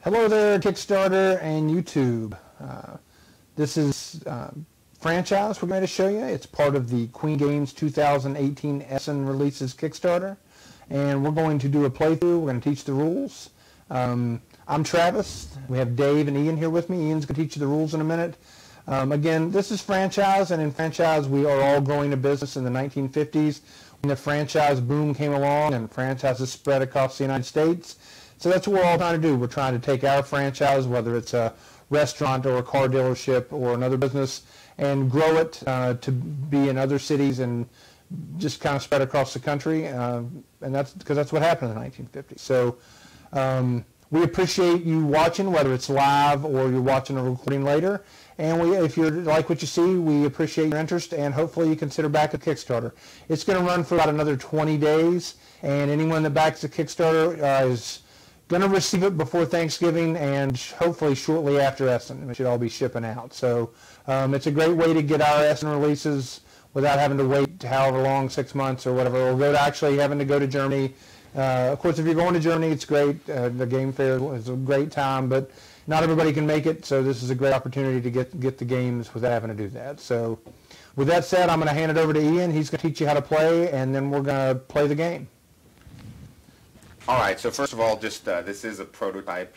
Hello there, Kickstarter and YouTube. This is franchise we're going to show you. It's part of the Queen Games 2018 Essen Releases Kickstarter. And we're going to do a playthrough. We're going to teach the rules. I'm Travis. We have Dave and Ian here with me. Ian's going to teach you the rules in a minute. Again, this is franchise, and in franchise we are all growing a business in the 1950s when the franchise boom came along and franchises spread across the United States. So that's what we're all trying to do. We're trying to take our franchise, whether it's a restaurant or a car dealership or another business, and grow it to be in other cities and just kind of spread across the country. And that's because that's what happened in the 1950s. So we appreciate you watching, whether it's live or you're watching a recording later. And if you like what you see, we appreciate your interest, and hopefully you consider backing Kickstarter. It's going to run for about another 20 days, and anyone that backs the Kickstarter is going to receive it before Thanksgiving and hopefully shortly after Essen. It should all be shipping out. So it's a great way to get our Essen releases without having to wait however long, 6 months or whatever, or without actually having to go to Germany. Of course, if you're going to Germany, it's great. The game fair is a great time, but not everybody can make it, so this is a great opportunity to get the games without having to do that. So with that said, I'm going to hand it over to Ian. He's going to teach you how to play, and then we're going to play the game. All right, so first of all, just this is a prototype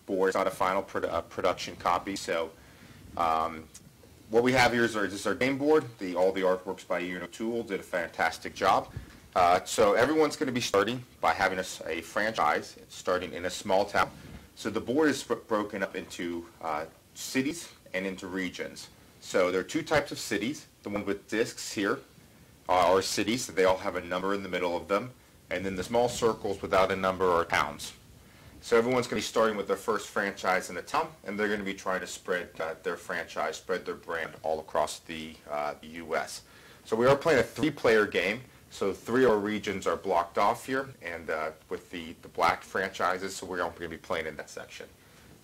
board. It's not a final production copy. So what we have here is our game board. All the artworks by Ian O'Toole did a fantastic job. So everyone's going to be starting by having a franchise, starting in a small town. So the board is broken up into cities and into regions. So there are two types of cities. The one with discs here are cities. They all have a number in the middle of them. And then the small circles without a number are towns. So everyone's going to be starting with their first franchise in a town, and they're going to be trying to spread their franchise, spread their brand all across the U.S. So we are playing a three-player game. So three of our regions are blocked off here, and with the black franchises, so we're all going to be playing in that section.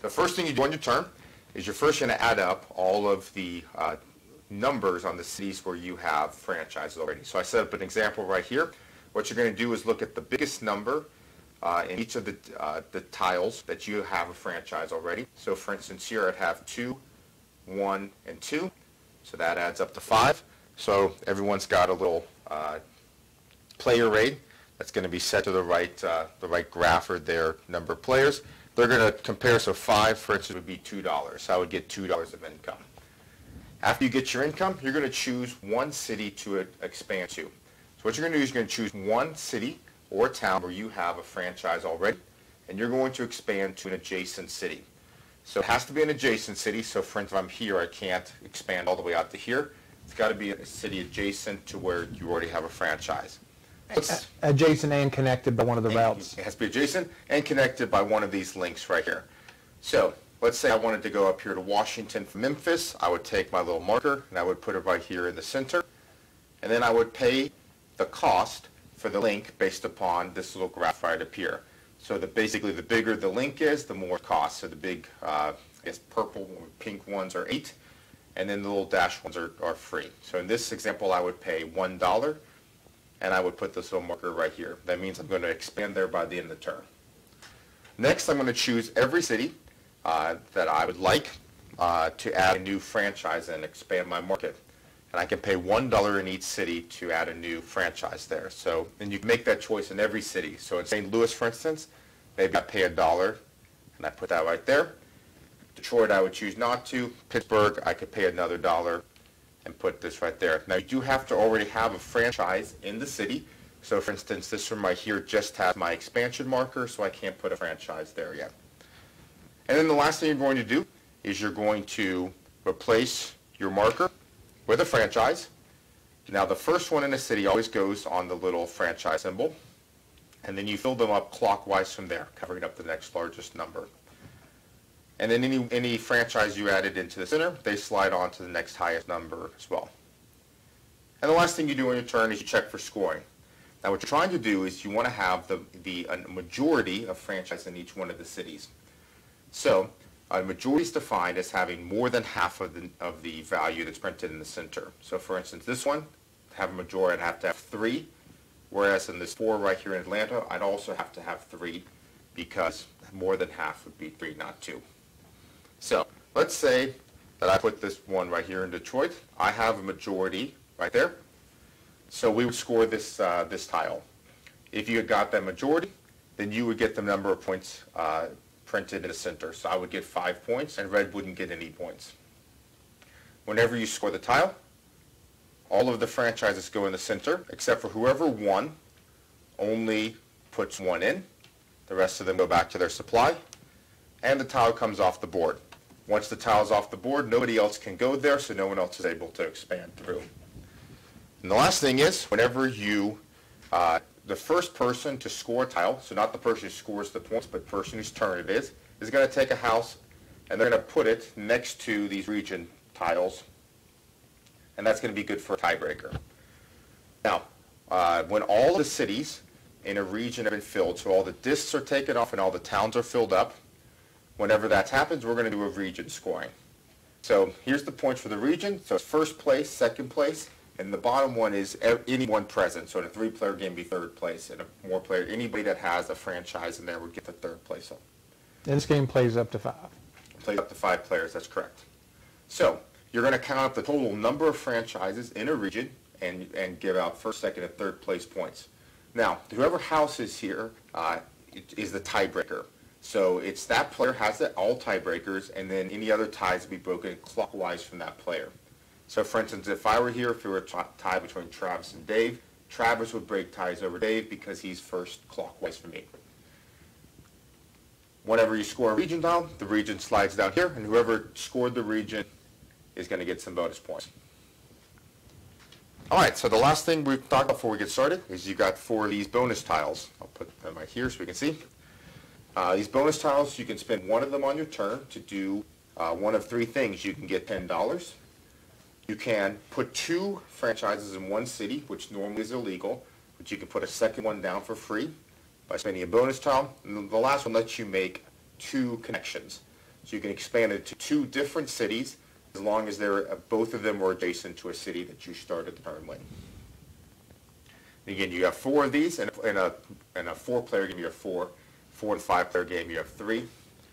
The first thing you do on your turn is you're first going to add up all of the numbers on the cities where you have franchises already. So I set up an example right here. What you're going to do is look at the biggest number in each of the tiles that you have a franchise already. So for instance here I'd have 2, 1, and 2. So that adds up to 5. So everyone's got a little player rate that's going to be set to the right graph or their number of players. They're going to compare, so 5 for instance would be $2. So I would get $2 of income. After you get your income, you're going to choose one city to expand to. What you're going to do is you're going to choose one city or town where you have a franchise already, and you're going to expand to an adjacent city. So it has to be an adjacent city. So for instance, if I'm here, I can't expand all the way out to here. It's got to be a city adjacent to where you already have a franchise. Adjacent and connected by one of the routes. It has to be adjacent and connected by one of these links right here. So let's say I wanted to go up here to Washington from Memphis. I would take my little marker, and I would put it right here in the center. And then I would pay the cost for the link based upon this little graph right up here. So basically the bigger the link is, the more it costs. So the big, I guess purple or pink ones are 8, and then the little dash ones are free. So in this example I would pay $1, and I would put this little marker right here. That means I'm going to expand there by the end of the turn. Next I'm going to choose every city that I would like to add a new franchise and expand my market. And I can pay $1 in each city to add a new franchise there. So, and you can make that choice in every city. So in St. Louis, for instance, maybe I pay $1, and I put that right there. Detroit, I would choose not to. Pittsburgh, I could pay another $1 and put this right there. Now, you do have to already have a franchise in the city. So for instance, this one right here just has my expansion marker, so I can't put a franchise there yet. And then the last thing you're going to do is you're going to replace your marker with a franchise. Now the first one in a city always goes on the little franchise symbol, and then you fill them up clockwise from there, covering up the next largest number. And then any franchise you added into the center, they slide on to the next highest number as well. And the last thing you do on your turn is you check for scoring. Now what you're trying to do is you want to have a majority of franchises in each one of the cities. So a majority is defined as having more than half of the value that's printed in the center. So for instance, this one, to have a majority, I'd have to have 3, whereas in this 4 right here in Atlanta, I'd also have to have 3 because more than half would be 3, not 2. So let's say that I put this one right here in Detroit. I have a majority right there. So we would score this, this tile. If you had got that majority, then you would get the number of points printed in the center. So I would get 5 points, and red wouldn't get any points. Whenever you score the tile, all of the franchises go in the center, except for whoever won only puts 1 in. The rest of them go back to their supply, and the tile comes off the board. Once the tile is off the board, nobody else can go there, so no one else is able to expand through. And the last thing is, whenever you, the first person to score a tile, so not the person who scores the points, but the person whose turn it is going to take a house, and they're going to put it next to these region tiles, and that's going to be good for a tiebreaker. Now, when all the cities in a region have been filled, so all the discs are taken off and all the towns are filled up, whenever that happens, we're going to do a region scoring. So here's the points for the region. So it's first place, second place, and the bottom one is anyone present. So in a 3-player game, it'd be third place, and a more player, anybody that has a franchise in there would get the third place. And this game plays up to 5. Plays up to 5 players, that's correct. So you're going to count up the total number of franchises in a region and give out first, second, and third place points. Now, whoever house is here is the tiebreaker. So it's that player has all tiebreakers, and then any other ties will be broken clockwise from that player. So for instance, if I were here, if it were a tie between Travis and Dave, Travis would break ties over Dave because he's first clockwise for me. Whenever you score a region tile, the region slides down here, and whoever scored the region is going to get some bonus points. All right, so the last thing we've talked about before we get started is you got 4 of these bonus tiles. I'll put them right here so we can see. These bonus tiles, you can spend 1 of them on your turn to do one of 3 things. You can get $10. You can put 2 franchises in 1 city, which normally is illegal, but you can put a second one down for free by spending a bonus tile. And the last one lets you make 2 connections. So you can expand it to 2 different cities as long as both of them were adjacent to a city that you started the turn with. And again, you have 4 of these. In a 4-player game, you have 4. 4 and 5-player game, you have 3.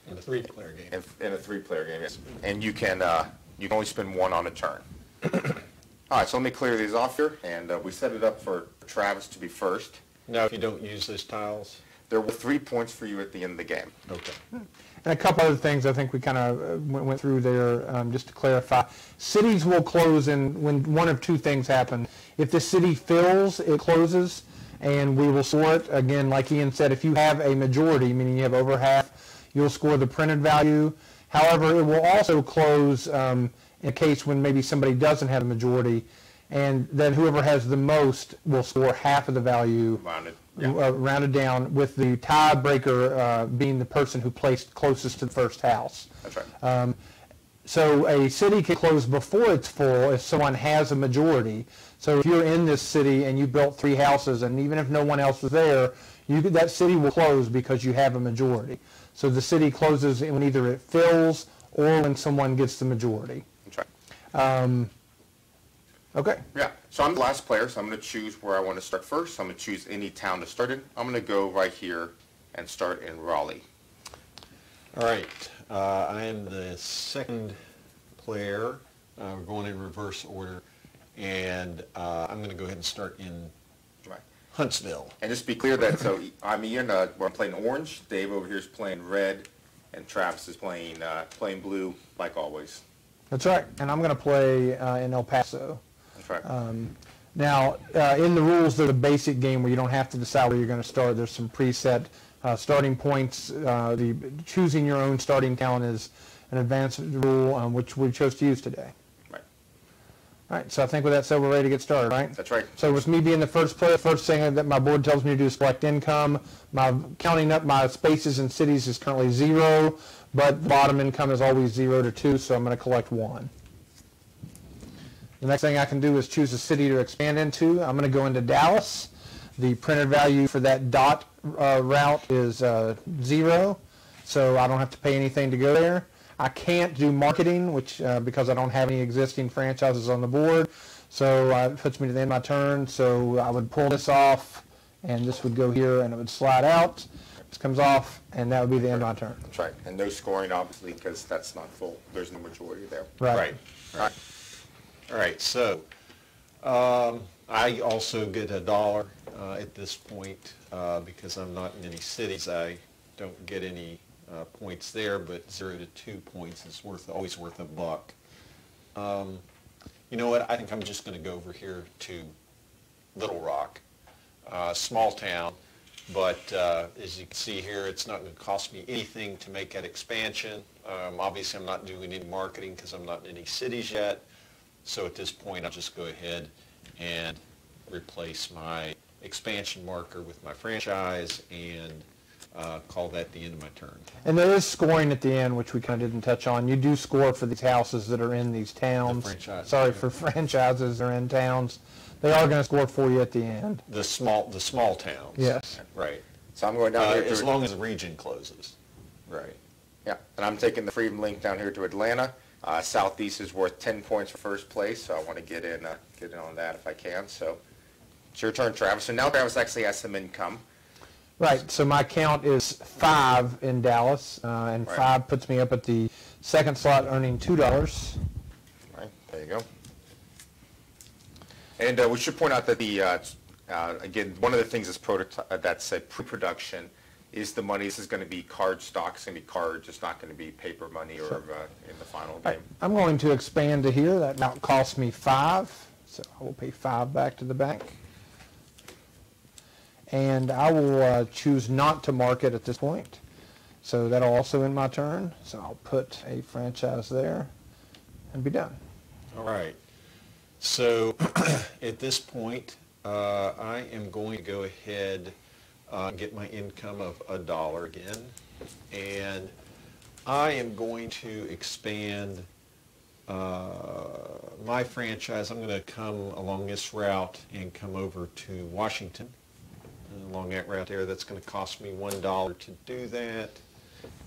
In a 3-player game. In a 3-player game, yes. And you can only spend 1 on a turn. All right, so let me clear these off here, and we set it up for Travis to be first. Now, if you don't use those tiles? There were 3 points for you at the end of the game. Okay. And a couple other things I think we kind of went through there, just to clarify. Cities will close when one of 2 things happen. If the city fills, it closes, and we will score it. Again, like Ian said, if you have a majority, meaning you have over half, you'll score the printed value. However, it will also close in a case when maybe somebody doesn't have a majority, and then whoever has the most will score half of the value, rounded down, with the tiebreaker being the person who placed closest to the first house. That's right. So a city can close before it's full if someone has a majority. So if you're in this city and you built 3 houses, and even if no one else was there, that city will close because you have a majority. So the city closes when either it fills or when someone gets the majority. That's right. Okay. Yeah, so I'm the last player, so I'm going to choose where I want to start first. I'm going to choose any town to start in. I'm going to go right here and start in Raleigh. All right. I am the second player. We're going in reverse order. And I'm going to go ahead and start in Huntsville. And just to be clear that, so I'm Ian, I'm playing orange, Dave over here is playing red, and Travis is playing blue, like always. That's right. And I'm going to play in El Paso. That's right. Now, in the rules, there's a basic game where you don't have to decide where you're going to start. There's some preset starting points. Choosing your own starting town is an advanced rule, which we chose to use today. Right. All right, so I think with that said, we're ready to get started, right? That's right. So with me being the first player, first thing that my board tells me to do is select income. Counting up my spaces and cities is currently 0, but the bottom income is always 0 to 2, so I'm going to collect 1. The next thing I can do is choose a city to expand into. I'm going to go into Dallas. The printed value for that dot route is 0, so I don't have to pay anything to go there. I can't do marketing, which because I don't have any existing franchises on the board, so it puts me to the end of my turn. So I would pull this off, and this would go here, and it would slide out. This comes off, and that would be the end of my turn. That's right. And no scoring, obviously, because that's not full. There's no majority there. Right. Right. All right. So I also get $1 at this point because I'm not in any cities. I don't get any points there, but 0 to 2 points is always worth $1. You know what? I think I'm just going to go over here to Little Rock, small town, but as you can see here, it's not going to cost me anything to make that expansion. Obviously, I'm not doing any marketing because I'm not in any cities yet. So at this point, I'll just go ahead and replace my expansion marker with my franchise and call that the end of my turn. And there is scoring at the end, which we kind of didn't touch on. You do score for these houses that are in these towns. For franchises that are in towns. They are going to score for you at the end. The small towns. Yes. Right. So I'm going down here as long as the region closes. Right. Yeah, and I'm taking the Freedom link down here to Atlanta. Southeast is worth 10 points for first place, so I want to get in on that if I can. So it's your turn, Travis. So now Travis actually has some income. Right, so my count is 5 in Dallas, and Right. 5 puts me up at the second slot earning $2. Right, there you go. And we should point out that again, one of the things that's a pre-production is the money. This is going to be card stock. It's going to be cards. It's not going to be paper money or in the final game. I'm going to expand to here. That now costs me 5, so I will pay 5 back to the bank. And I will choose not to market at this point. So that'll also end my turn. So I'll put a franchise there and be done. All right. So at this point, I am going to go ahead and get my income of $1 again. And I am going to expand my franchise. I'm going to come along this route and come over to Washington. Along that route there, that's going to cost me $1 to do that.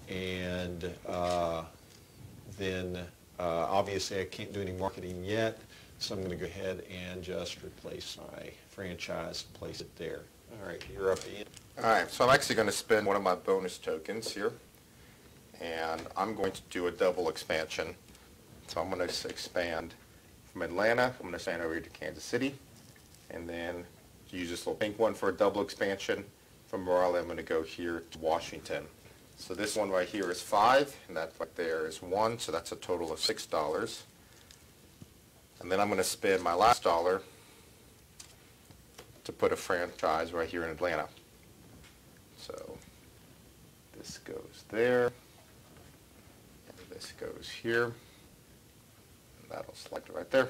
And then obviously I can't do any marketing yet, so I'm going to go ahead and just replace my franchise and place it there. All right, you're up, Ian. All right, so I'm actually going to spend one of my bonus tokens here, and I'm going to do a double expansion. So I'm going to expand from Atlanta. I'm going to expand over to Kansas City, and then use this little pink one for a double expansion. From Raleigh, I'm going to go here to Washington. So this one right here is 5, and that right there is 1, so that's a total of $6. And then I'm going to spend my last $1 to put a franchise right here in Atlanta. So this goes there, and this goes here, and that'll select it right there.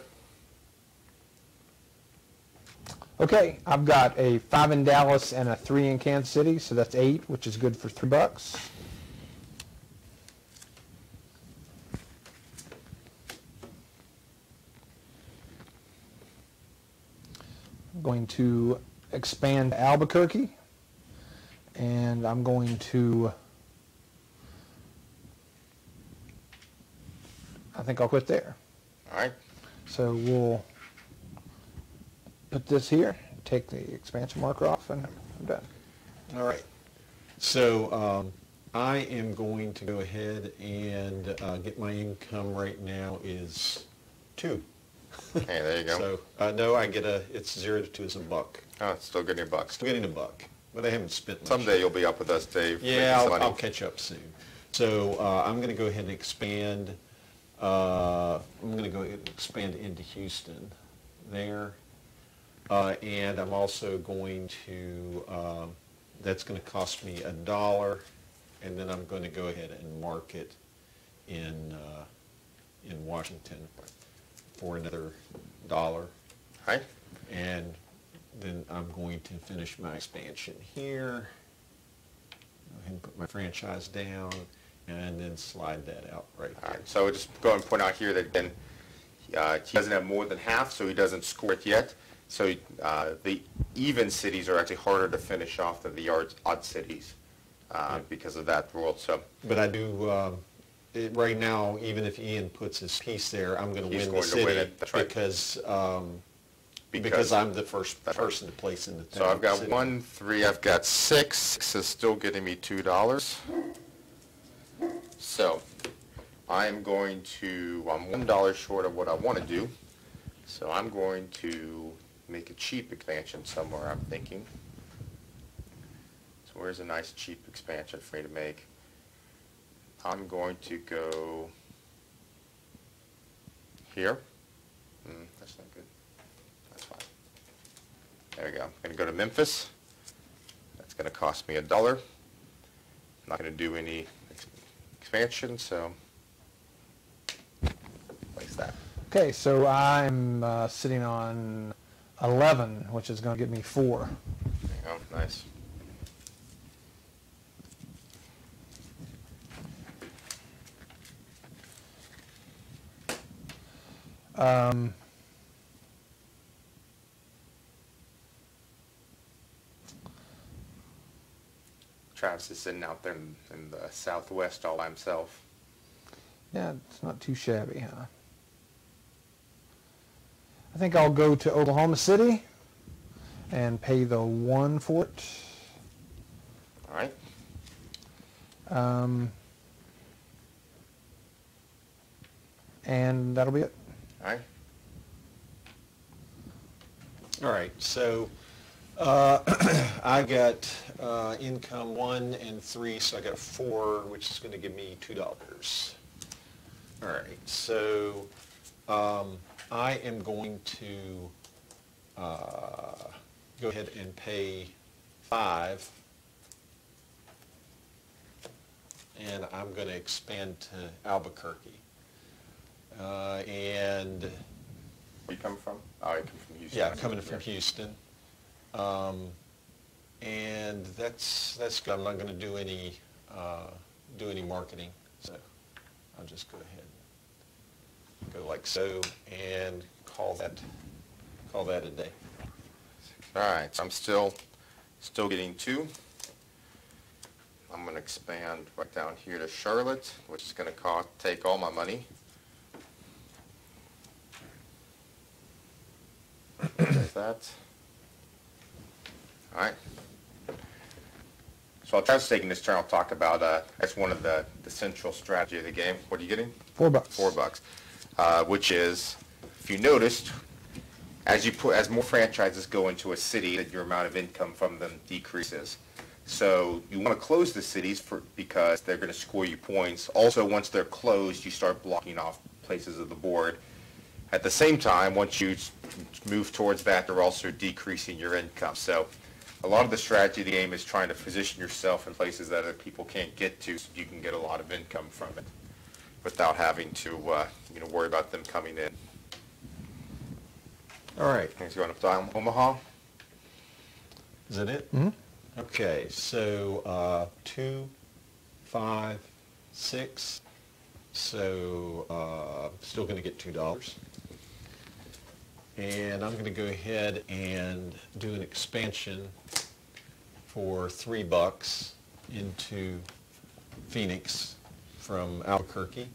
Okay, I've got a 5 in Dallas and a 3 in Kansas City, so that's 8, which is good for $3. I'm going to expand Albuquerque, and I'm going to, I think I'll quit there. All right. So we'll put this here, take the expansion marker off, and I'm done. All right. So I am going to go ahead and get my income right now is 2. Okay, there you go. So no, I get it's 0 to 2 is $1. Oh, it's still getting $1. Still getting $1, but I haven't spent much. Someday you'll be up with us, Dave. Yeah, I'll catch up soon. So I'm going to go ahead and expand. I'm going to go ahead and expand into Houston there. And I'm also going to, that's going to cost me $1, and then I'm going to go ahead and mark it in Washington for another $1. Right. And then I'm going to finish my expansion here. Go ahead and put my franchise down, and then slide that out right there. All right. So just go and point out here that then he doesn't have more than half, so he doesn't score it yet. So the even cities are actually harder to finish off than the odd cities because of that rule. So, but I do right now. Even if Ian puts his piece there, I'm going to win the city win it. That's right. because Because I'm the first person to place in the town. So I've got city. 1, 3, I've got 6. 6 is still getting me $2. So I'm $1 short of what I want to do. So I'm going to make a cheap expansion somewhere, I'm thinking. So where's a nice cheap expansion for me to make? I'm going to go here. That's not good. That's fine. There we go. I'm going to go to Memphis. That's going to cost me $1. I'm not going to do any expansion, so place that. Okay, so I'm sitting on 11, which is going to get me 4. There you go. Nice. Travis is sitting out there in the southwest all by himself. Yeah, it's not too shabby, huh? I think I'll go to Oklahoma City and pay the 1 for it. All right. And that'll be it. All right. All right, so I got income 1 and 3, so I got 4, which is going to give me $2. All right, so I am going to go ahead and pay 5, and I'm going to expand to Albuquerque. And Where you come from? Oh, you come from Houston. yeah, coming from Houston. And that's good. I'm not going to do any marketing, so I'll just go ahead and go like so and call that a day. All right, so I'm still getting 2. I'm going to expand right down here to Charlotte, which is going to take all my money. There's that. All right. So I'll try to taking this turn. I'll talk about that's one of the central strategy of the game. What are you getting? $4. $4, which is, if you noticed, as more franchises go into a city, that your amount of income from them decreases. So you want to close the cities because they're going to score you points. Also, once they're closed, you start blocking off places of the board. At the same time, once you move towards that, they're also decreasing your income. So a lot of the strategy of the game is trying to position yourself in places that other people can't get to, so you can get a lot of income from it without having to worry about them coming in. All right. Things going up to Omaha. Is that it? Mm-hmm. Okay, so 2, 5, 6. So still going to get $2. And I'm going to go ahead and do an expansion for $3 into Phoenix from Albuquerque.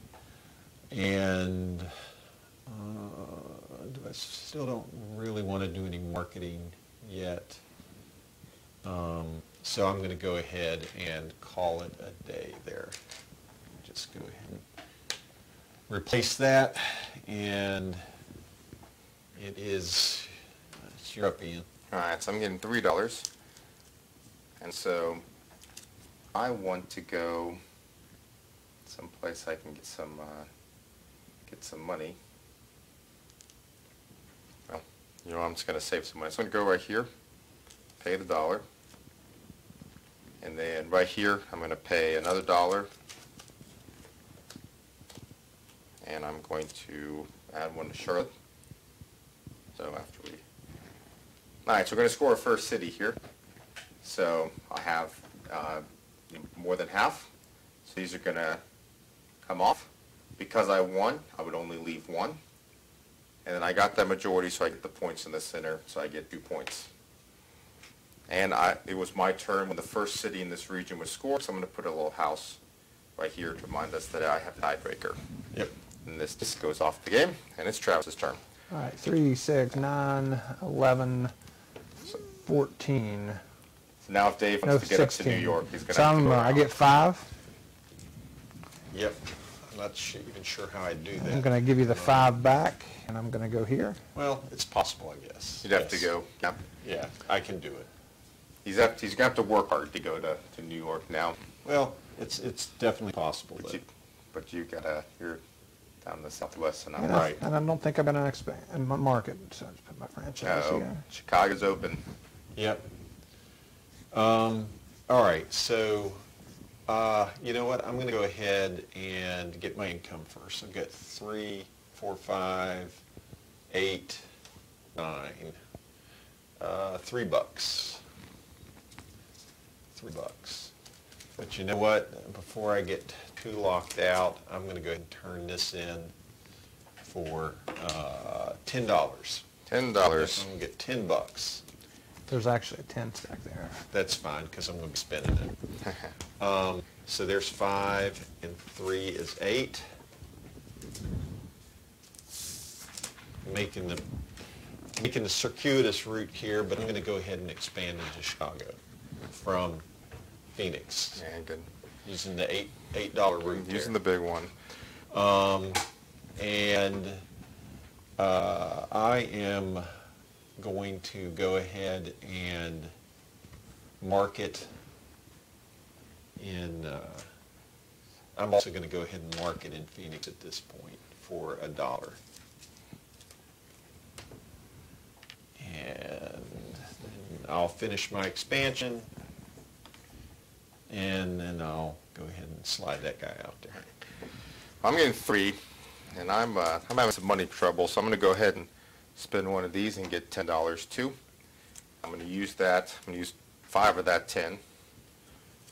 And I still don't really want to do any marketing yet. So I'm going to go ahead and call it a day there. Just go ahead and replace that, and it's you're up, Ian. All right, so I'm getting $3, and so I want to go someplace I can get some money. Well, I'm just going to save some money. So I'm going to go right here, pay the $1, and then right here I'm going to pay another $1, and I'm going to add one to Charlotte. So after we... All right, so we're going to score our first city here. So I have more than half. So these are going to come off. Because I won, I would only leave 1. And then I got the majority, so I get the points in the center, so I get 2 points. And it was my turn when the first city in this region was scored, so I'm going to put a little house right here to remind us that I have a tiebreaker. Yep. And this just goes off the game, and it's Travis's turn. All right, 3, 6, 9, 11, 14. So now if Dave No, wants to get up 16. to New York, he's going So to have to go I around. get 5. Yep. I'm not even sure how I do that. I'm going to give you the 5 back, and I'm going to go here. Well, it's possible, I guess. You'd have to Yes. go. Yeah. Yeah, I can do it. He's going to have to work hard to go to New York now. Well, it's definitely possible, But though. you're down in the Southwest, and I'm And right. I don't think I'm going to expand my market, so I just put my franchise Oh, here. Chicago's open. Yep. All right, so you know what? I'm going to go ahead and get my income first. I've got 3, 4, 5, 8, 9, $3. $3. But you know what? Before I get too locked out, I'm going to go ahead and turn this in for $10. $10. I'm going to get $10. There's actually a 10 stack there. That's fine, because I'm going to be spending it. So there's 5, and 3 is 8. Making the circuitous route here, but I'm going to go ahead and expand into Chicago from Phoenix, Yeah, good. using the $8 route there. Using the big one. And I am going to go ahead and market in, I'm also going to go ahead and market in Phoenix at this point for $1. And I'll finish my expansion, and then I'll go ahead and slide that guy out there. I'm getting 3, and I'm having some money trouble, so I'm going to go ahead and spend one of these and get $10 too. I'm going to use that. I'm going to use 5 of that 10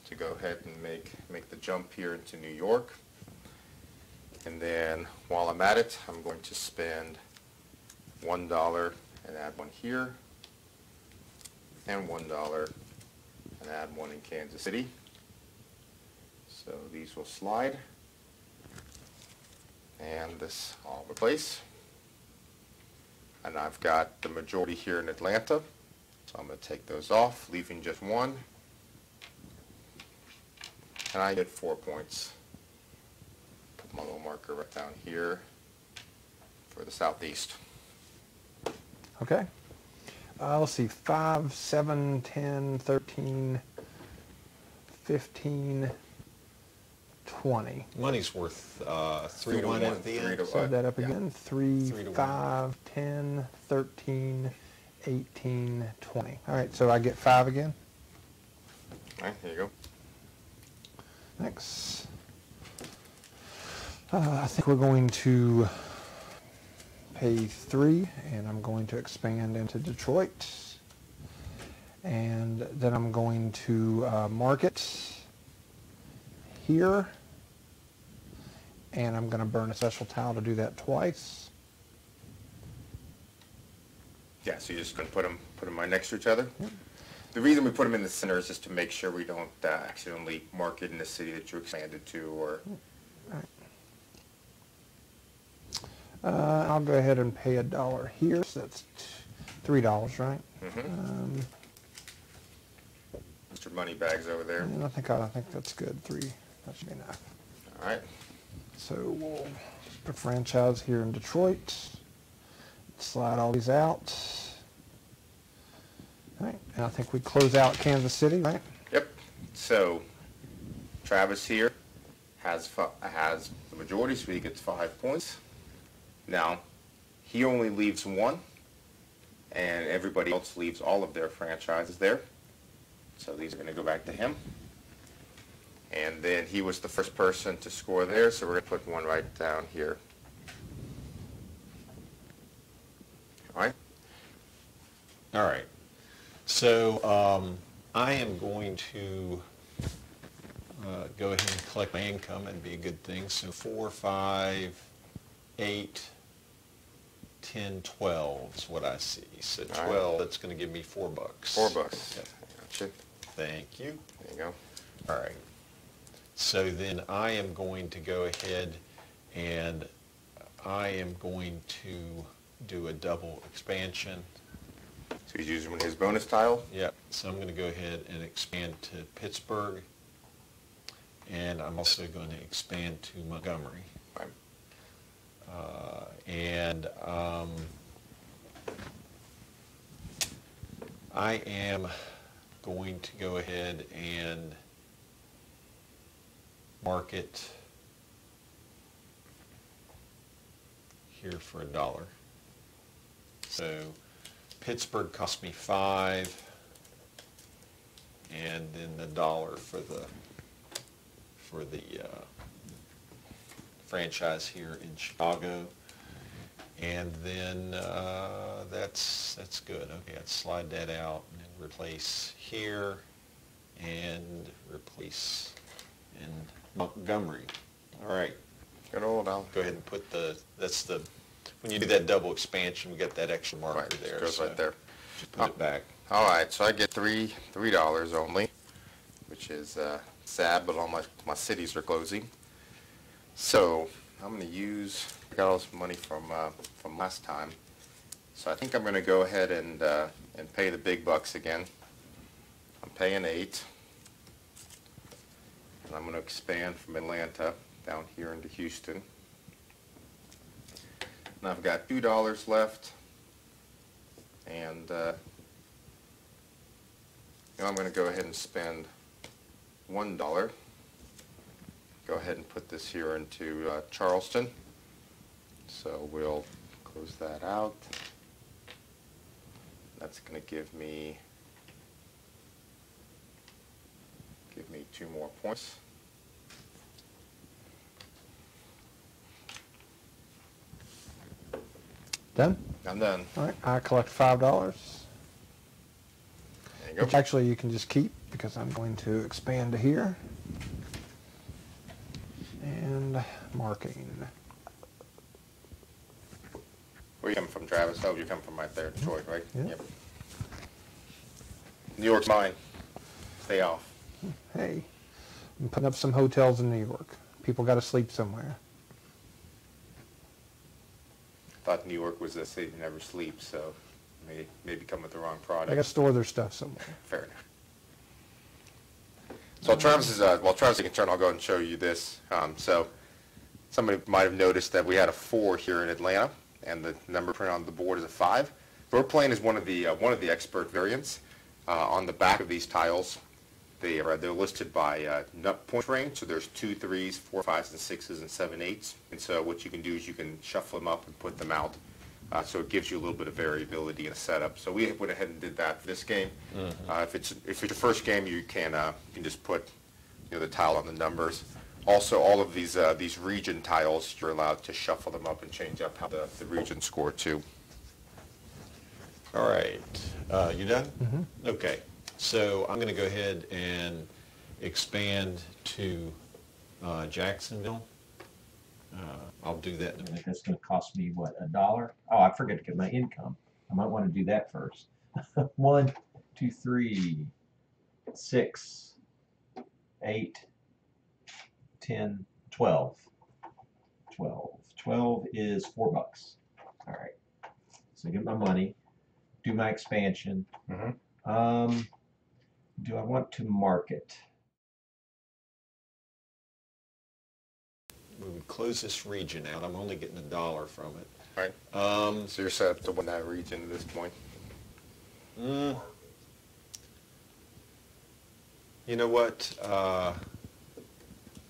to go ahead and make the jump here into New York. And then while I'm at it, I'm going to spend $1 and add one here, and $1 and add one in Kansas City. So these will slide, and this all replace. And I've got the majority here in Atlanta, so I'm going to take those off, leaving just one. And I get 4 points. Put my little marker right down here for the Southeast. Okay. Let's see, 5, 7, 10, 13, 15, 20. Money's worth 3 to 3-1 1, at the 3 end. to Set that up yeah. again. 3, 3 to 1. 5, 10, 13, 18, 20. All right, so I get 5 again. All right, here you go. Next. I think we're going to pay 3, and I'm going to expand into Detroit. And then I'm going to market here. And I'm going to burn a special tile to do that twice. Yeah, so you're just going to put them right next to each other. Yep. The reason we put them in the center is just to make sure we don't accidentally mark it in the city that you expanded to, or. All right. I'll go ahead and pay $1 here, so that's $3, right? Mm-hmm. Mr. Moneybags over there. And I think that's good. 3, that should be enough. All right. So we'll put a franchise here in Detroit. Slide all these out. All right, and I think we close out Kansas City, right? Yep. So Travis here has the majority, so he gets 5 points. Now he only leaves 1, and everybody else leaves all of their franchises there. So these are going to go back to him. And then he was the first person to score there, so we're going to put one right down here. All right. All right. So I am going to go ahead and collect my income. That'd be a good thing. So 4, 5, 8, 10, 12 is what I see. So 12, that's going to give me $4. $4. Okay. Gotcha. Thank you. There you go. All right. So then I am going to go ahead and I am going to do a double expansion. So he's using his bonus tile. Yep. So I'm going to go ahead and expand to Pittsburgh. And I'm also going to expand to Montgomery. Right. I am going to go ahead and mark it here for $1. So Pittsburgh cost me 5, and then the $1 for the franchise here in Chicago. And then that's good. Okay, I'd slide that out and then replace here and replace in Montgomery. All right. Good old Al. Go ahead and put when you do that double expansion, we get that extra marker Right, there. goes right there. Just put it back. All right, so I get $3 only, which is sad, but all my cities are closing. So I'm going to use, I got all this money from last time. So I think I'm going to go ahead and pay the big bucks again. I'm paying 8. And I'm going to expand from Atlanta down here into Houston. And I've got $2 left. And I'm going to go ahead and spend $1. Go ahead and put this here into Charleston. So we'll close that out. That's going to give me 2 more points. Done? I'm done. All right, I collect $5. There you go. Which actually you can just keep because I'm going to expand to here. And marking. Where you coming from, Travis? Oh, you're coming from right there, Detroit, right? Yeah. Yep. New York's mine. Stay off. Hey, I'm putting up some hotels in New York. People got to sleep somewhere. Thought New York was a city that never sleeps, so maybe come with the wrong They got to product. store their stuff somewhere. Fair enough. So while Travis is taking a turn, I'll go ahead and show you this. So somebody might have noticed that we had a 4 here in Atlanta, and the number printed on the board is a 5. We're playing as one of the expert variants. On the back of these tiles, they're listed by point range. So there's 2 3s, 4 5s, and 6s, and 7 8s. And so what you can do is you can shuffle them up and put them out. So it gives you a little bit of variability in the setup. So we went ahead and did that for this game. Mm-hmm. If it's your first game, you can just put the tile on the numbers. Also, all of these region tiles, you're allowed to shuffle them up and change up how the region score too. All right. You done? Mm-hmm. Okay. So I'm going to go ahead and expand to Jacksonville. I'll do that. That's going to cost me, what, $1? Oh, I forgot to get my income. I might want to do that first. 1, 2, 3, 6, 8, 10, 12. 12 is $4. All right. So get my money, do my expansion. Mm-hmm. Do I want to mark it? We would close this region out. I'm only getting $1 from it. Right. So you're set up to win that region at this point. You know what? I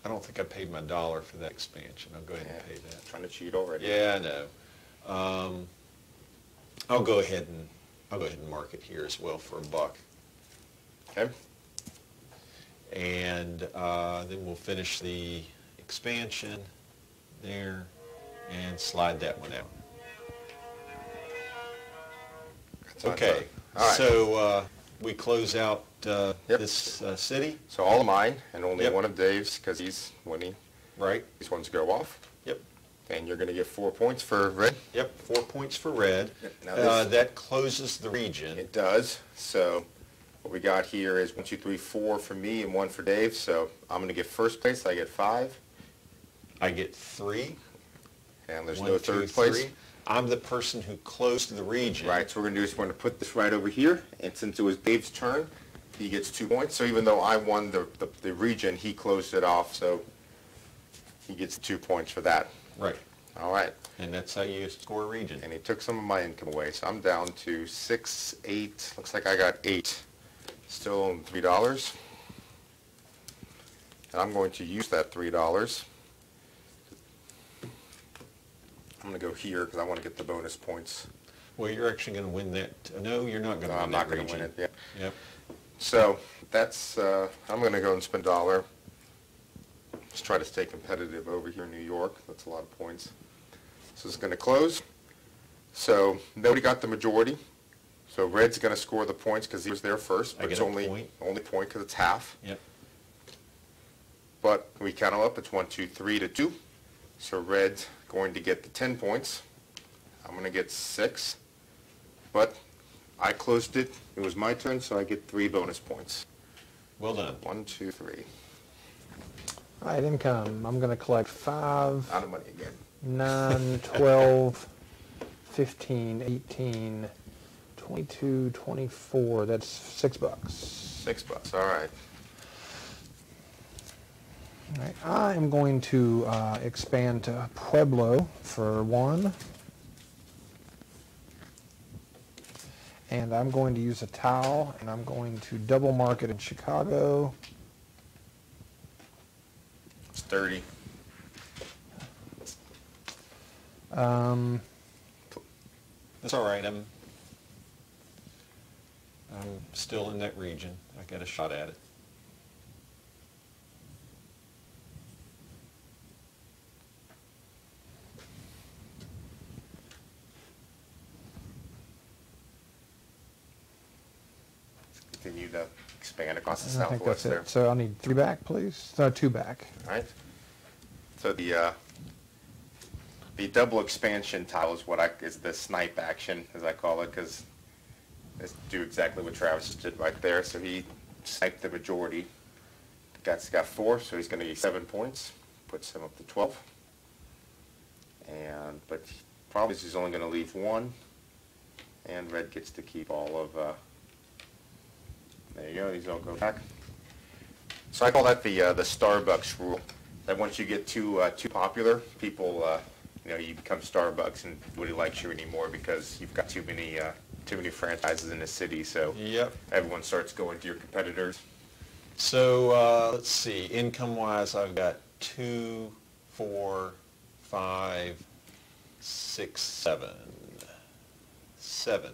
don't think I paid my $1 for that expansion. I'll go ahead and pay that. Trying to cheat already. Yeah, I know. I'll go ahead and mark it here as well for $1. Okay. And then we'll finish the expansion there and slide that one out. Okay, All right. so we close out Yep. this city. So all of mine, and only Yep. one of Dave's, because he's winning. Right. These ones go off. Yep. And you're going to get 4 points for red. Yep, 4 points for red. Yep. Now this- That closes the region. It does. So what we got here is 1, 2, 3, 4 for me and 1 for Dave. So I'm going to get first place. I get 5. I get 3. And there's 1, no 2, third place. 3. I'm the person who closed the region. Right, so we're going to do is we're going to put this right over here, and since it was Dave's turn, he gets 2 points. So even though I won the region, he closed it off, so he gets 2 points for that. Right. All right. And that's how you score a region. And he took some of my income away, so I'm down to 6, 8. Looks like I got 8. Still own $3. And I'm going to use that $3. I'm going to go here because I want to get the bonus points. Well, you're actually going to win that. No, you're not going to No, win I'm that not going to region. win it. Yeah. Yep. So that's, I'm going to go and spend $1. Just try to stay competitive over here in New York. That's a lot of points. So it's going to close. So nobody got the majority. So Red's going to score the points because he was there first. I But get it's a only point. point because it's half. Yep. But we count them up. It's 1, 2, 3 to 2. So Red's going to get the 10 points. I'm going to get 6. But I closed it. It was my turn, so I get 3 bonus points. Well done. 1, 2, 3. All right, income. I'm going to collect 5, Out of money again. 9, 12, 15, 18, 22, 24. That's $6. $6. All right. All right, I am going to expand to Pueblo for 1. And I'm going to use a towel, and I'm going to double mark it in Chicago. It's 30. That's all right. I'm still in that region. I got a shot at it. Continue to expand across the And I think that's southwest there. it. So I'll need 3 back, please. No, 2 back. All right. So the double expansion tile is is the snipe action, as I call it, because it's do exactly what Travis did right there. So he sniped the majority. The guy's got 4, so he's going to get 7 points. Puts him up to 12. But problem is he's only going to leave 1, and Red gets to keep all of. There you go. These all go back. So I call that the Starbucks rule. That once you get too popular, people you become Starbucks and nobody likes you anymore because you've got too many franchises in the city. So Yep. everyone starts going to your competitors. So let's see. Income-wise, I've got 2, 4, 5, 6, 7. $7.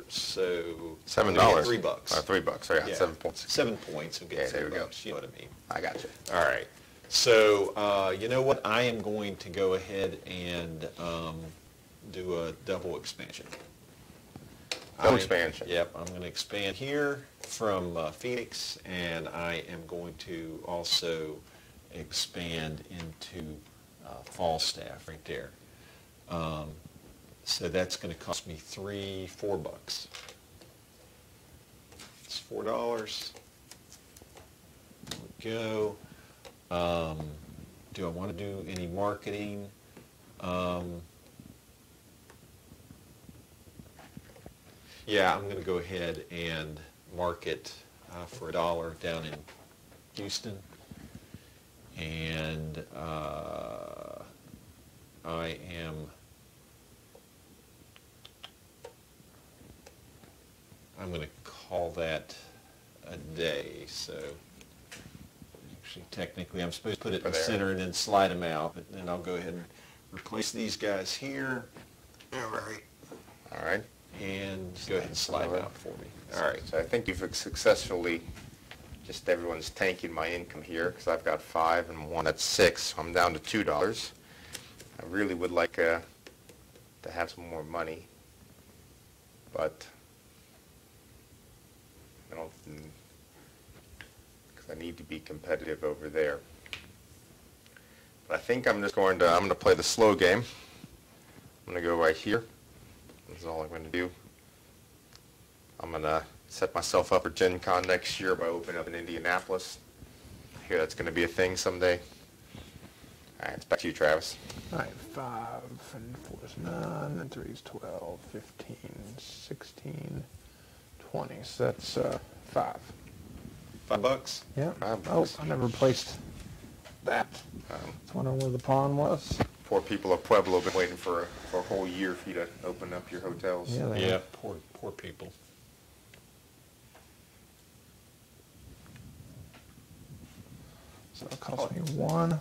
So $7. $3. $3. So yeah, Yeah. 7 points. 7 points. Okay, Yeah, there we go. $7. You know what I mean. I got you. All right. So you know what? I am going to go ahead and do a double expansion. Expansion. Yep. I'm going to expand here from Phoenix, and I am going to also expand into Falstaff right there. So that's going to cost me $4. It's $4. There we go. Do I want to do any marketing? Yeah, I'm going to go ahead and market for $1 down in Houston. And I'm going to call that a day. So actually, technically, I'm supposed to put it in the center and then slide them out. But then I'll go ahead and replace these guys here. All right. All right. And go ahead and slide them out for me. All right. So I think you've successfully, just everyone's tanking my income here because I've got 5 and 1 at 6. So I'm down to $2. I really would like to have some more money, but I don't, because I need to be competitive over there. But I think I'm just going to play the slow game. I'm going to go right here. This is all I'm going to do. I'm going to set myself up for Gen Con next year by opening up in Indianapolis. I hear that's going to be a thing someday. All right, it's back to you, Travis. All right, 5 and 4 is 9, and 3 is 12, 15, 16, 20. So that's 5. $5? Yeah. $5. Oh, I never replaced that. I was wondering where the pawn was. Poor people of Pueblo have been waiting for a whole year for you to open up your hotels. Yeah, they Yeah, are. poor people. So it cost me 1.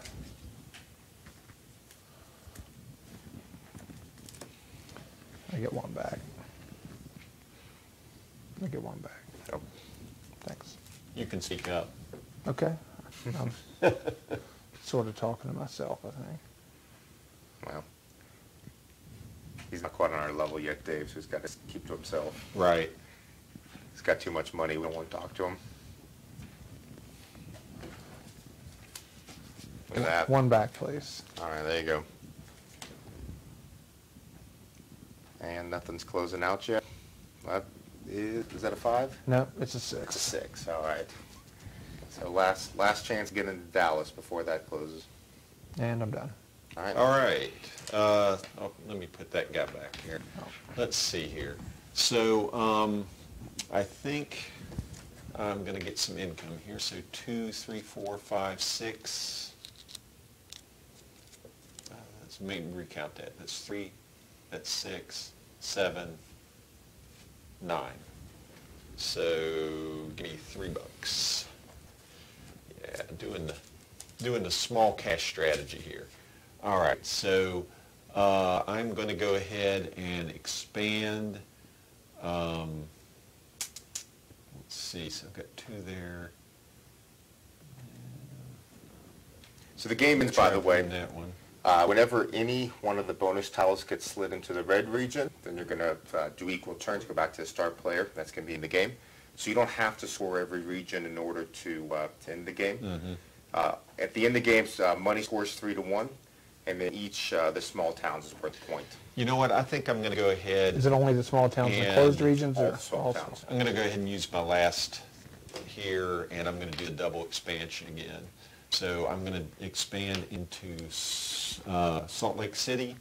I get 1 back. I get 1 back. Oh, Thanks. You can speak up. Okay. I'm sort of talking to myself, I think. well. He's not quite on our level yet, Dave, so he's got to keep to himself. Right. He's got too much money. We don't want to talk to him. Look at that. 1 back, please. All right, there you go. And nothing's closing out yet. Is that a 5? No, it's a It's a 6. 6. All right. So last chance to get into Dallas before that closes. And I'm done. All right. All right. Let me put that guy back here. Let's see here. So I think I'm going to get some income here. So 2, 3, 4, 5, 6. Let's maybe recount that. That's 3. That's 6, 7, 9. So give me $3. Yeah, doing the small cash strategy here. All right, so I'm going to go ahead and expand. Let's see, so I've got 2 there. So the game is, by the way, That one. whenever any one of the bonus tiles gets slid into the red region, then you're going to do equal turns, go back to the start player. That's going to be in the game. So you don't have to score every region in order to end the game. Mm-hmm. At the end of the game, money scores 3-1, and then each the small towns is worth a point. You know what? I think I'm going to go ahead. Is it only the small towns and And closed regions? all Or the small towns. I'm going to go ahead and use my last here, and I'm going to do a double expansion again. So I'm going to expand into Salt Lake City,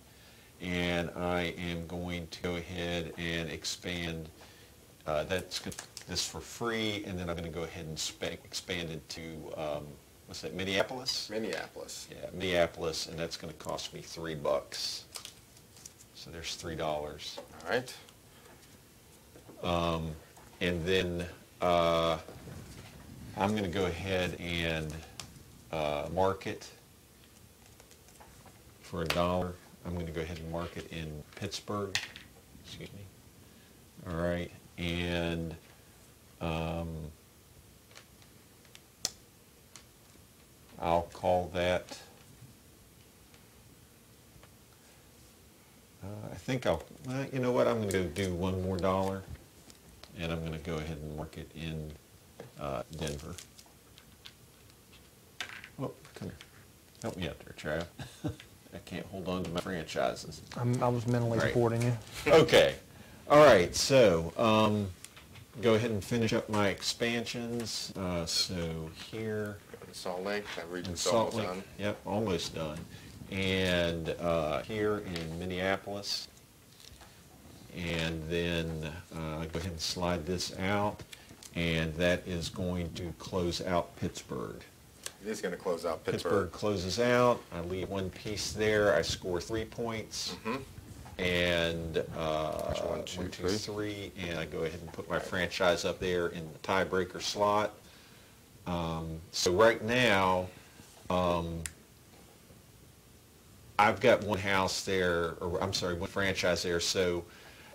and I am going to go ahead and expand. This for free, and then I'm going to go ahead and expand it to what's that? Minneapolis. Minneapolis. Yeah, Minneapolis, and that's going to cost me $3. So there's $3. All right. And then I'm going to go ahead and mark it for $1. I'm going to go ahead and mark it in Pittsburgh. Excuse me. All right, and I'll call that. I think you know what? I'm going to go do $1 more, and I'm going to go ahead and mark it in Denver. Oh, come here. Help me out there, Trav. I can't hold on to my franchises. I was mentally Right. supporting you. Okay. All right. So go ahead and finish up my expansions. So here. Go to Salt Lake. That region's Salt almost Lake. done. Yep, almost done. And here in Minneapolis. And then go ahead and slide this out. And that is going to close out Pittsburgh. It is going to close out Pittsburgh closes out. I leave 1 piece there. I score 3 points. Mhm. And 1, 2, 3, and I go ahead and put my franchise up there in the tiebreaker slot. So right now, I've got one house there, or I'm sorry, one franchise there. So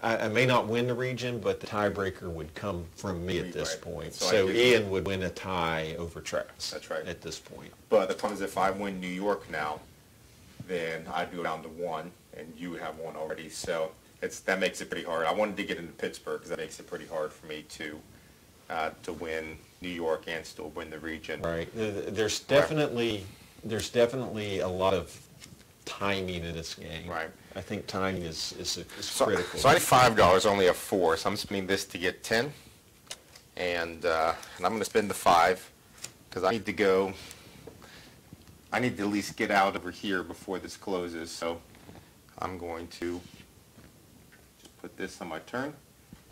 I may not win the region, but the tiebreaker would come from me at this Right. point. So I So get- Ian would win a tie over Travis. That's right. At this point. But the problem is if I win New York now, then I'd go down to 1, and you would have 1 already. So that makes it pretty hard. I wanted to get into Pittsburgh because that makes it pretty hard for me to win New York and still win the region. Right. There's definitely a lot of timing in this game. Right. I think timing is So, critical. so I need $5, only a 4, so I'm spending this to get 10, and I'm going to spend the 5 because I need to go I need to at least get out over here before this closes, so I'm going to just put this on my turn.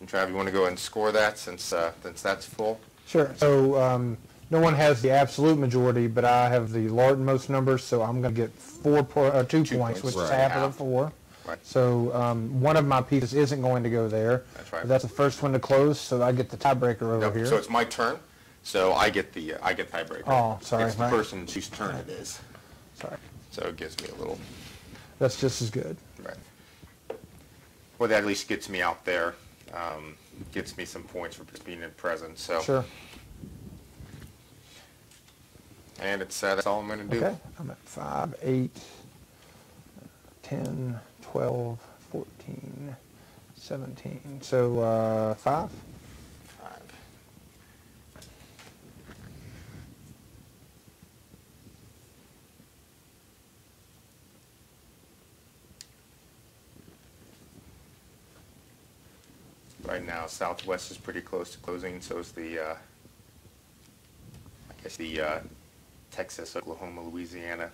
And Trav, you want to go ahead and score that since that's full? Sure. So no one has the absolute majority, but I have the most numbers, so I'm going to get 2 points, which is Right. half of the 4. Right. So one of my pieces isn't going to go there. That's right. But that's the first one to close, so I get the tiebreaker over No, here. so it's my turn, so I get tiebreaker. Oh, sorry, It's the right. person whose turn it is. Sorry. So it gives me a little, That's just as good. right. Well, that at least gets me out there, gets me some points for just being in present, so. Sure. And that's all I'm going to do. Okay. I'm at 5, 8, 10, 12, 14, 17. So 5. 5. Right now, Southwest is pretty close to closing, so is the, I guess the Texas, Oklahoma, Louisiana,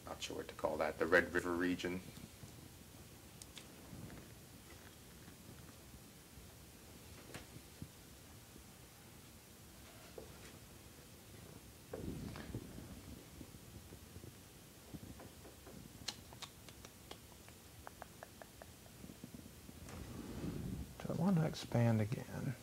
not sure what to call that, the Red River region. Do I want to expand again?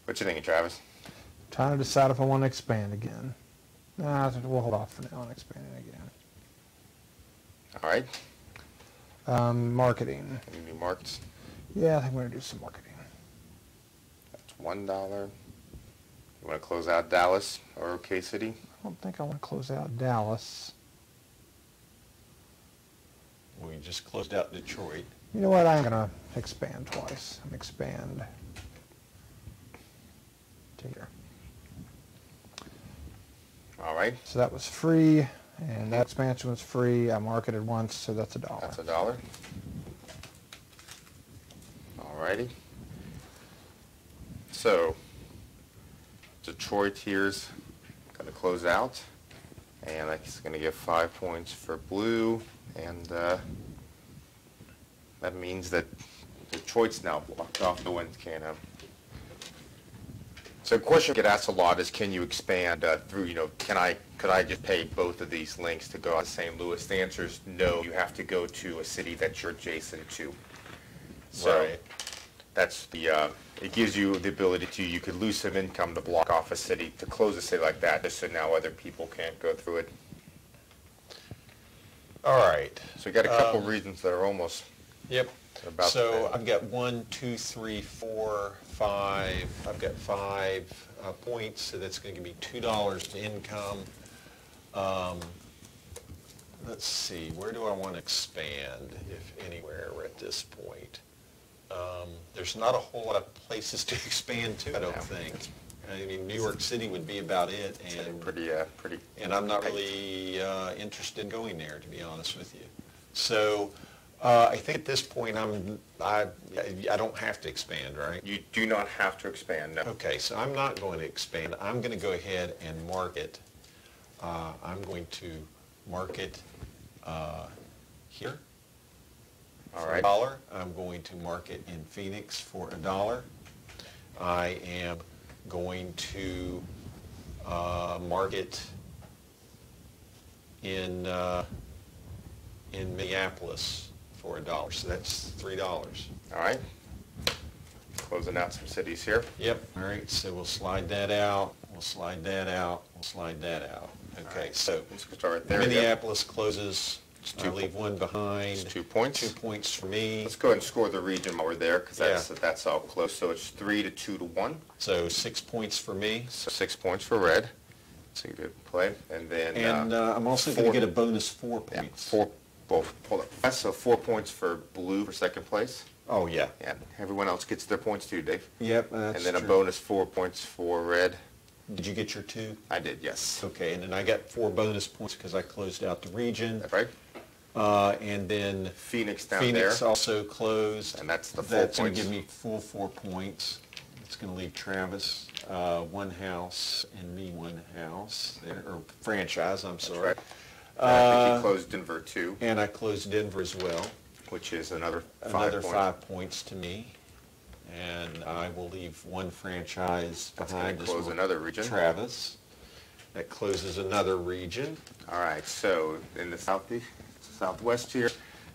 What you thinking, Travis? Trying to decide if I want to expand again. Nah, we'll hold off for now on expanding again. All right. Marketing. Any new markets? Yeah, I think we're going to do some marketing. That's $1. You want to close out Dallas or OK City? I don't think I want to close out Dallas. We just closed out Detroit. You know what? I'm going to expand twice. I'm expand to here. All right. So that was free, and that expansion was free. I marketed once, so that's $1. That's $1. All righty. So Detroit here's going to close out, and that's going to give 5 points for blue, and that means that Detroit's now blocked off. No one can have. So a question I get asked a lot is, can you expand through, could I just pay both of these links to go out to St. Louis? The answer is no. You have to go to a city that you're adjacent to. So Right. that's it gives you the ability to, you could lose some income to block off a city, to close a city like that, just so now other people can't go through it. All right. So you got a couple reasons that are almost Yep. about the So same. I've got 1, 2, 3, 4, 5. I've got 5 points, so that's going to give me $2 in income. Let's see, where do I want to expand, if anywhere, at this point? There's not a whole lot of places to expand to, I don't No. think. I mean, New York City would be about it, and Pretty. and I'm not really interested in going there, to be honest with you. So I think at this point I don't have to expand, right? You do not have to expand, no. Okay, so I'm not going to expand. I'm going to go ahead and market. I'm going to market here All for right. $1. I'm going to market in Phoenix for $1. I am going to market in Minneapolis for $1. So that's $3. All right. Closing out some cities here. Yep. All right, so we'll slide that out. We'll slide that out. We'll slide that out. Okay, right. so Let's go start right there. Yep. Minneapolis closes. I two leave one behind. It's 2 points. 2 points for me. Let's go ahead and score the region while we're there, because Yeah. that's all close. So it's 3 to 2 to 1. So 6 points for me. So 6 points for red. It's a good play. And then And I'm also going to get a bonus 4 yeah, points. hold up. So 4 points for blue for second place. Oh, yeah. Yeah, everyone else gets their points too, Dave. Yep, that's And then a true. bonus 4 points for red. Did you get your 2? I did, yes. Okay, and then I got 4 bonus points because I closed out the region. That's right. And then Phoenix down Phoenix there. also closed. And that's the full That's going points. to give me full 4 points. It's going to leave Travis one house and me one house, there, or franchise, I'm sorry. Right. I think you closed Denver too, And I closed Denver as well. which is another 5 Another points. 5 points to me. And I will leave one franchise That's going behind to as close well. another region. Travis. That closes another region. All right, so in the southwest here,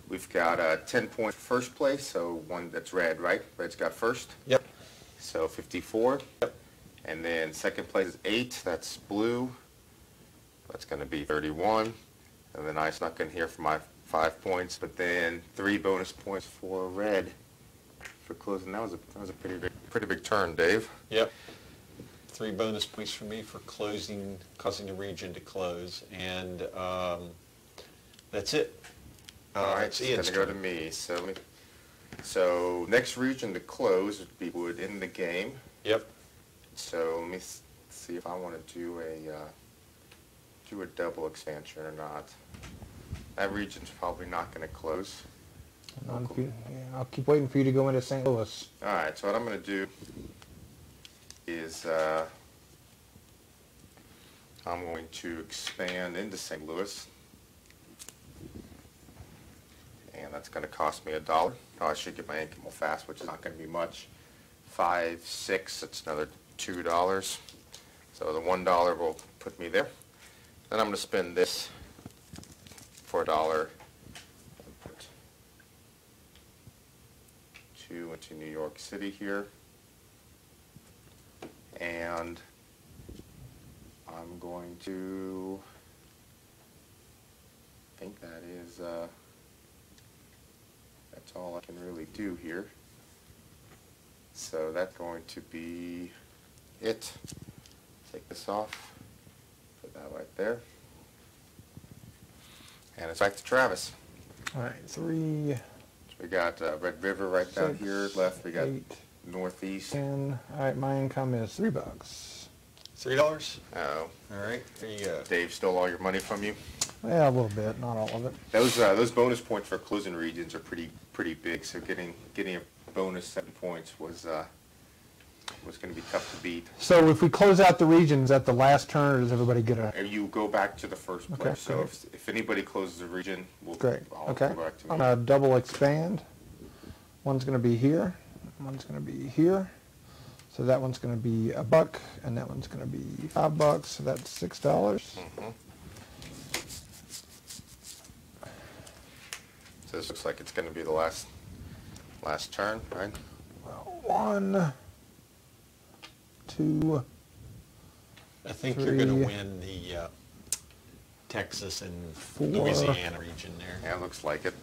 we've got 10 points first place, so one that's red, right? Red's got first. Yep. So 54. Yep. And then second place is 8, that's blue. That's going to be 31. And then I snuck in here for my 5 points, but then 3 bonus points for red for closing. That was a pretty big turn, Dave. Yep. 3 bonus points for me for causing the region to close, and that's it. All right, it's it's Ian's going to go turn. to me. So next region to close would be would end the game. Yep. So let me see if I want to do a double expansion or not. That region's probably not going to close. I'll keep waiting for you to go into St. Louis. All right, so what I'm going to do is I'm going to expand into St. Louis, and that's going to cost me $1. Oh, I should get my income fast, which is not going to be much. 5, 6, that's another $2. So the $1 will put me there. Then I'm going to spend this for $1 and put 2 into New York City here. And I'm going to, I think that is, that's all I can really do here. So that's going to be it. Take this off, put that right there. And it's back to Travis. All right, 3, So we got Red River right down 6, here left. We got 8, Northeast. 10. All right, my income is $3. $3? Oh, All right, there you go. Dave stole all your money from you. Yeah, a little bit, not all of it. Those bonus points for closing regions are pretty big. So getting a bonus 7 points was going to be tough to beat. So if we close out the regions at the last turn, or does everybody get a... And you go back to the first place. Okay, So great. if anybody closes a region, Great, I'll okay. go back to I'm me. going to double expand. One's going to be here, one's going to be here. So that one's going to be $1, and that one's going to be $5, so that's $6. Mm-hmm. So this looks like it's going to be the last turn, right? Well, 1, 2, I think you're going 3, to win the Texas and 4. Louisiana region there. Yeah, looks like it.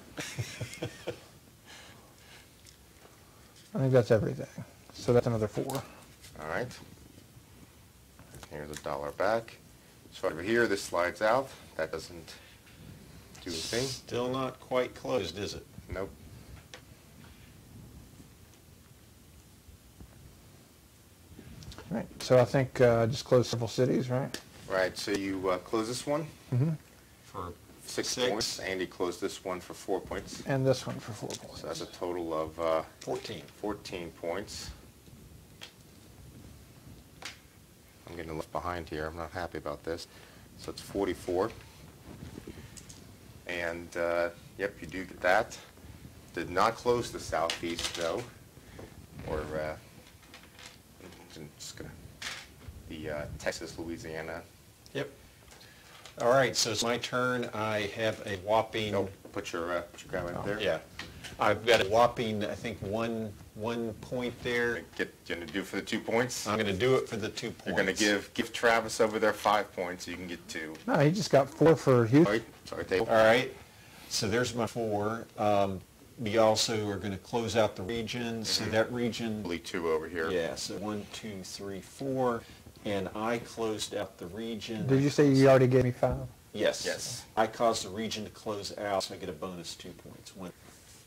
I think that's everything. So that's another 4. All right. Here's $1 back. So over here, this slides out. That doesn't do a thing. Still not quite closed, is it? Nope. All right, so I think just close several cities, right? Right, so you close this one, Mm-hmm. For 6 6. points. Andy closed this one for 4 points. And this one for 4 points. So that's a total of 14. 14 points. I'm getting left behind here. I'm not happy about this. So it's 44. And, yep, you do get that. Did not close the southeast, though. Or, I'm just going to, the Texas, Louisiana. Yep. All right, so it's my turn. I have a whopping... Nope, put your grab right there. Yeah. I've got a whopping, I think, one point there. You're going to do for the 2 points? I'm going to do it for the 2 points. You're going to give Travis over there 5 points so you can get 2. No, he just got 4 for Houston. Sorry, Dave. All right. So there's my 4. We also are going to close out the region. So that region... Only 2 over here. Yeah, so 1, 2, 3, 4. And I closed out the region. Did you say you already gave me 5? Yes. Yes. I caused the region to close out, so I get a bonus 2 points.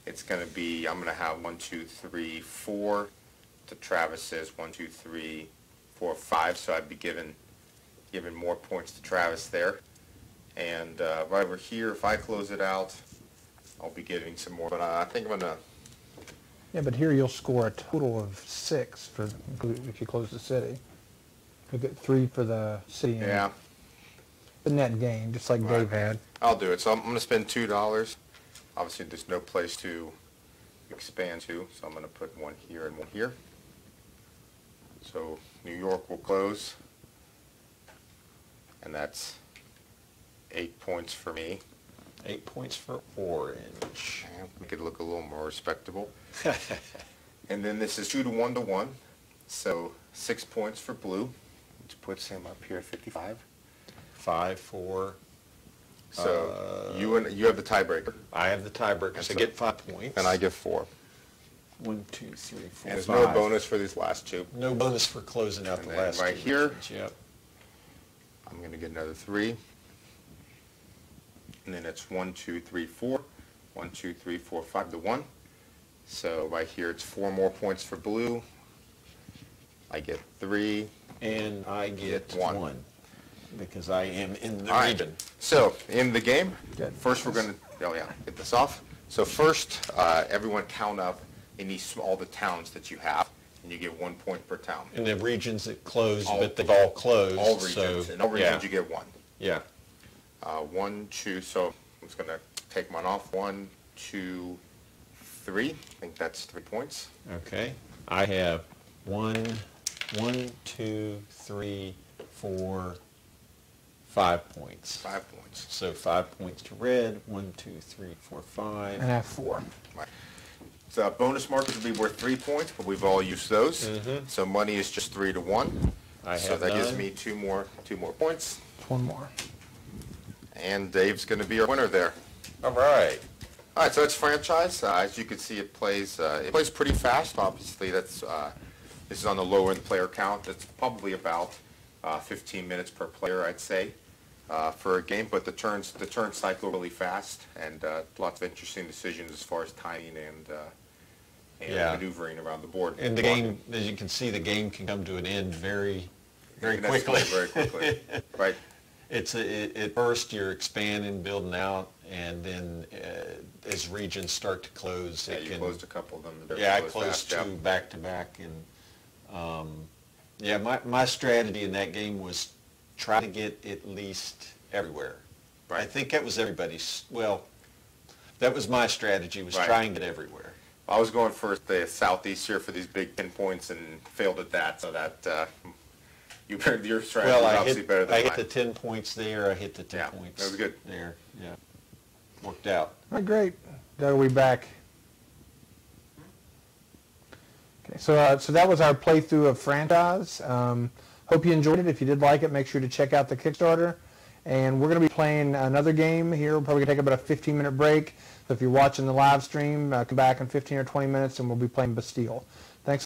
It's going to be, I'm going to have 1, 2, 3, 4. To Travis's 1, 2, 3, 4, 5. So I'd be giving more points to Travis there. And right over here, if I close it out, I'll be getting some more, but I think I'm gonna. Yeah, but here you'll score a total of 6 for if you close the city. You'll get 3 for the city. Yeah. The net gain, just like Right. Dave had. I'll do it. So I'm gonna spend $2. Obviously, there's no place to expand to, so I'm gonna put one here and one here. So New York will close, and that's 8 points for me. 8 points for orange. And make it look a little more respectable. And then this is 2 to 1 to 1, so 6 points for blue, which puts him up here at 55. 5 for. So you have the tiebreaker, I have the tiebreaker, so I get 5 points. and I give 4. 1, 2, 3, 4, And there's 5. no bonus for these last two. No bonus for closing out And the then last right two here. regions, Yep. I'm going to get another 3. And then it's 1, 2, 3, 4. 1, 2, 3, 4, 5 to 1. So right here it's 4 more points for blue. I get 3. And I get One. 1 because I am in the All right. region. So in the game, Good. first we're going to, get this off. So first, everyone count up all the towns that you have, and you get 1 point per town. And the regions that closed, All- but they've all closed. All regions. So, In all regions yeah. you get 1. Yeah. 1, 2, so I'm just going to take mine off. 1, 2, 3. I think that's 3 points. Okay. I have 1, 2, 3, 4, 5 points. 5 points. So 5 points to red. 1, 2, 3, 4, 5. And I have 4. Right. So bonus markers will be worth 3 points, but we've all used those. So money is just 3 to 1. I So have that gives none. me two more points. 1 more. And Dave's going to be our winner there. All right. All right, so it's franchise. As you can see, it plays pretty fast. Obviously, this is on the lower end player count. It's probably about 15 minutes per player, I'd say, for a game. But the turns cycle really fast, and lots of interesting decisions as far as timing and Yeah. maneuvering around the board. And the game, as you can see, the game can come to an end very, very And that's quickly. Very quickly, right? At first you're expanding, building out, and then as regions start to close, Yeah, it you can. closed a couple of them. They're Yeah, I closed closed fast, 2 back to back, and yeah, my strategy in that game was try to get at least everywhere. I Right. think that was everybody's. Well, that was my strategy, was Right. try and get everywhere. I was going for the southeast here for these big pinpoints and failed at that, so that your strategy Well, is I obviously better than hit mine. the 10 points there. I hit the 10 Yeah, points. that was good. There, yeah, worked out. All right, great. Doug will be back. Okay, so that was our playthrough of Franchise. Hope you enjoyed it. If you did like it, make sure to check out the Kickstarter. And we're going to be playing another game here. We're probably going to take about a 15-minute break. So if you're watching the live stream, come back in 15 or 20 minutes, and we'll be playing Bastille.